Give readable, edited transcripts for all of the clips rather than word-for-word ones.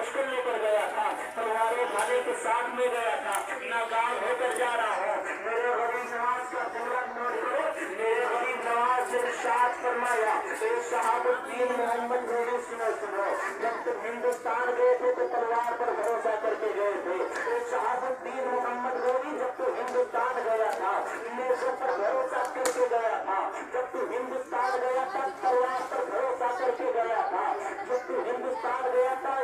मुश्किल लेकर गया था, तलवारें भाले के साथ में गया था, नाकाम होकर जा रहा हूँ। मेरे गरीब नवाज का पूरा नोट करो, मेरे गरीब नवाज ने इरशाद फरमाया, शहाबुद्दीन मोहम्मद गोरी सुनो सुनो, जब तुम हिंदुस्तान गए थे तो तलवार पर भरोसा करके गए थे। शहाबुद्दीन मोहम्मद गोरी जब तू हिंदुस्तान गया था नेशों पर भरोसा करके गया था, जब तू हिंदुस्तान गया था तलवार पर भरोसा करके गया था, जब तू हिंदुस्तान गया था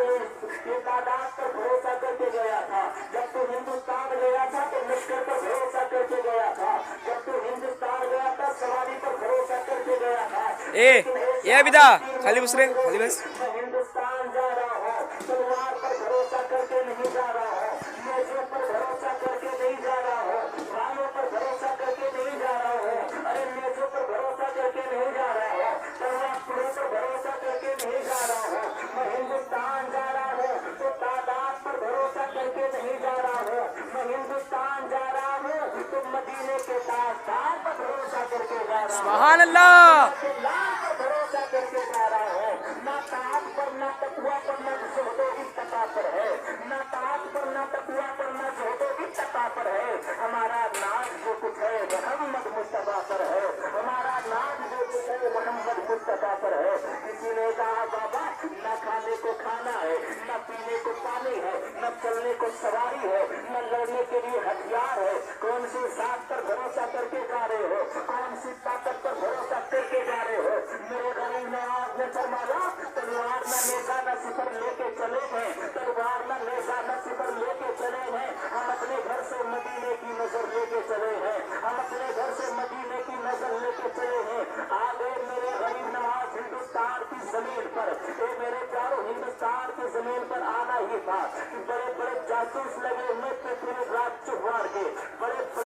ये तादाद पर भरोसा करके गया था, जब तू हिंदुस्तान गया था तो लश्कर पर भरोसा करके गया था, जब तू हिंदुस्तान गया था सवारी पर भरोसा करके गया था। ये बिदा खाली बस रे खाली बस। मैं हिंदुस्तान जा रहा हूँ, तलवार पर भरोसा करके नहीं जा रहा हूँ, नेशों पर भरोसा करके नहीं जा रहा हूँ, भाइयों पर भरोसा करके नहीं जा रहा हूँ, अरे नेशों पर भरोसा करके नहीं जा रहा हूँ, तलवार पर भरोसा करके नहीं जा रहा हूँ। मैं हिंदुस्तान जा रहा हूँ तो तादाद पर भरोसा करके नहीं जा रहा हूँ, मैं हिंदुस्तान जा रहा हूँ तो मदीने के ताजदार पर भरोसा करके जा रहा हूँ, सुभान अल्लाह। पर भरोसा करके जा रहा हूँ। ना ताज पर ना तकवा पर ना ज़ुहदो इत्तका पर है, ना ताज पर ना तकवा पर ना ज़ुहदो इत्तका पर है। हमारा नाज जो कुछ है मोहम्मद मुस्तफा पर है, हमारा नाज जो कुछ है मोहम्मद मुस्तफा पर है। किसी ने कहा बाबा न खाने को खाना है, न पीने को पानी है, न चलने को सवारी है, न लड़ने के लिए हथियार है, कौन सी जात पर भरोसा करके जा रहे हो, कौन सी ताकत पर भरोसा करके जा रहे हो। मेरे गरीब नवाज ने फरमाया तलवार न नेजा न सिफर लेके चले हैं, तलवार न नेजा न सिफर लेके चले हैं, हम अपने घर से मदीने की नजर लेके चले हैं, हम अपने घर से मदीने की नजर लेके चले हैं। आ गए मेरे गरीब नवाज हिंदुस्तान की जमीन पर, ये मेरे प्यारों हिंदुस्तान की जमीन पर आना ही था कि बड़े बड़े जासूस लगे हुए थे पूरे रात चुपवाड़ के, बड़े